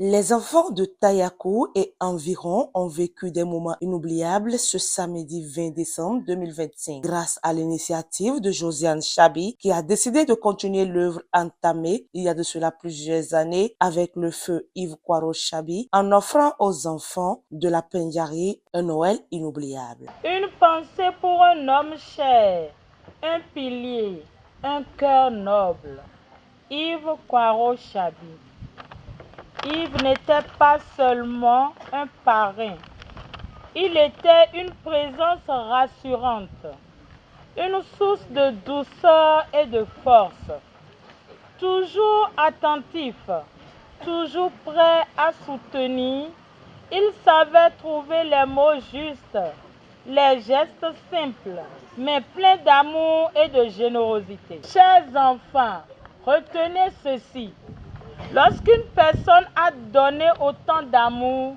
Les enfants de Tayakou et environ ont vécu des moments inoubliables ce samedi 20 décembre 2025 grâce à l'initiative de Josiane Chabi qui a décidé de continuer l'œuvre entamée il y a de cela plusieurs années avec le feu Yves Kwaro Chabi en offrant aux enfants de la Pendjari un Noël inoubliable. Une pensée pour un homme cher, un pilier, un cœur noble, Yves Kwaro Chabi. Yves n'était pas seulement un parrain, il était une présence rassurante, une source de douceur et de force, toujours attentif, toujours prêt à soutenir. Il savait trouver les mots justes, les gestes simples, mais pleins d'amour et de générosité. Chers enfants, retenez ceci. Lorsqu'une personne a donné autant d'amour,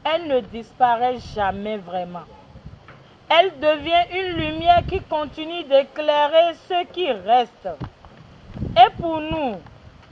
elle ne disparaît jamais vraiment. Elle devient une lumière qui continue d'éclairer ceux qui restent. Et pour nous,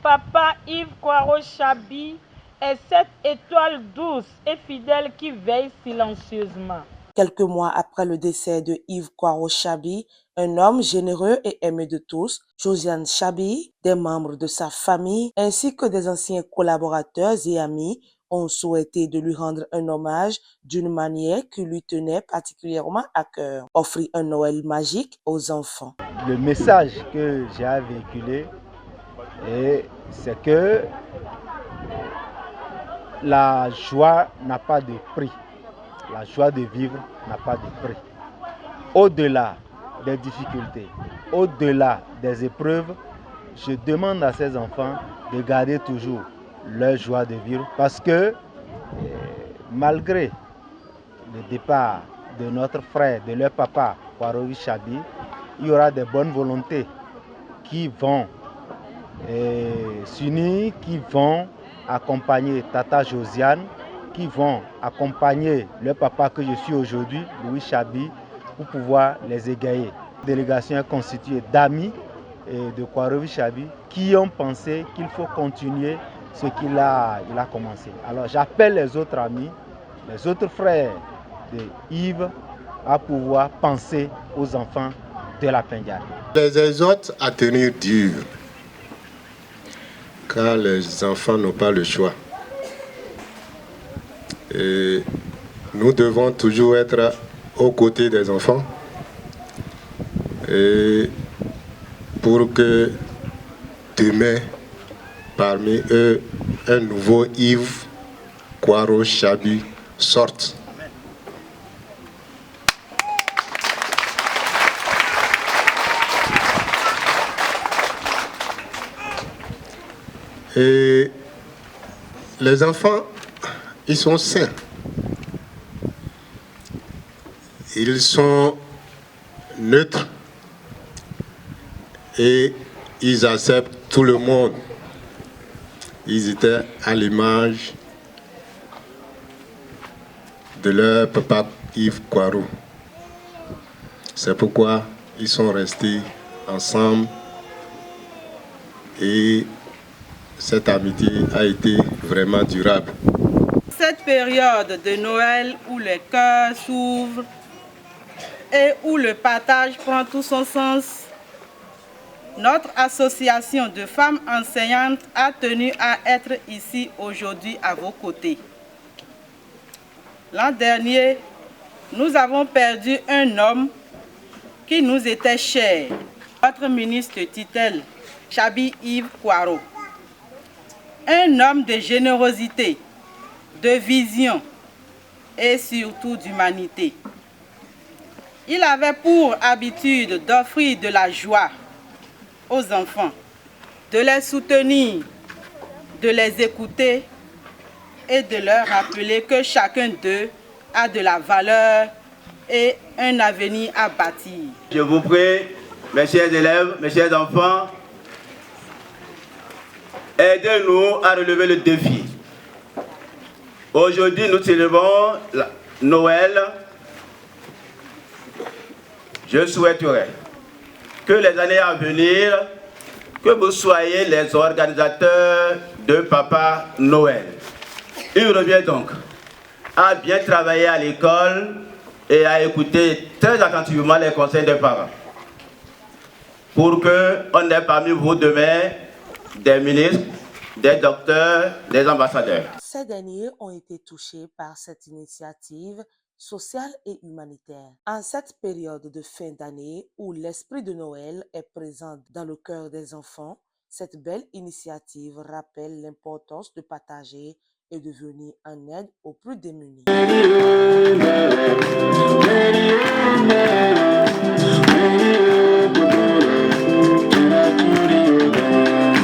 Papa Yves Kwaro Chabi est cette étoile douce et fidèle qui veille silencieusement. Quelques mois après le décès de Yves Kwaro Chabi, un homme généreux et aimé de tous, Josiane Chabi, des membres de sa famille ainsi que des anciens collaborateurs et amis ont souhaité de lui rendre un hommage d'une manière qui lui tenait particulièrement à cœur, offrir un Noël magique aux enfants. Le message que j'ai à véhiculer, c'est que la joie n'a pas de prix. La joie de vivre n'a pas de prix. Au-delà des difficultés, au-delà des épreuves, je demande à ces enfants de garder toujours leur joie de vivre parce que malgré le départ de notre frère, de leur papa, Kwaro Chabi, il y aura des bonnes volontés qui vont s'unir, qui vont accompagner Tata Josiane, qui vont accompagner le papa que je suis aujourd'hui, Louis Chabi, pour pouvoir les égayer. La délégation est constituée d'amis de Kwaro Chabi qui ont pensé qu'il faut continuer ce qu'il a commencé. Alors j'appelle les autres amis, les autres frères de Yves à pouvoir penser aux enfants de la Pendjari. Les exhorte à tenir dur, car les enfants n'ont pas le choix. Et nous devons toujours être aux côtés des enfants et pour que demain, parmi eux, un nouveau Yves Kwaro Chabi sorte. Et les enfants, ils sont sains. Ils sont neutres et ils acceptent tout le monde. Ils étaient à l'image de leur papa Yves Kwaro. C'est pourquoi ils sont restés ensemble et cette amitié a été vraiment durable. Cette période de Noël où les cœurs s'ouvrent et où le partage prend tout son sens, notre association de femmes enseignantes a tenu à être ici aujourd'hui à vos côtés. L'an dernier, nous avons perdu un homme qui nous était cher, notre ministre de tutelle, Chabi Yves Kwaro. Un homme de générosité, de vision et surtout d'humanité. Il avait pour habitude d'offrir de la joie aux enfants, de les soutenir, de les écouter et de leur rappeler que chacun d'eux a de la valeur et un avenir à bâtir. Je vous prie, mes chers élèves, mes chers enfants, aidez-nous à relever le défi. Aujourd'hui, nous célébrons Noël. Je souhaiterais que les années à venir, que vous soyez les organisateurs de Papa Noël. Il revient donc à bien travailler à l'école et à écouter très attentivement les conseils des parents pour qu'on ait parmi vous demain des ministres, des docteurs, des ambassadeurs. Ces derniers ont été touchés par cette initiative sociale et humanitaire. En cette période de fin d'année où l'esprit de Noël est présent dans le cœur des enfants, cette belle initiative rappelle l'importance de partager et de venir en aide aux plus démunis.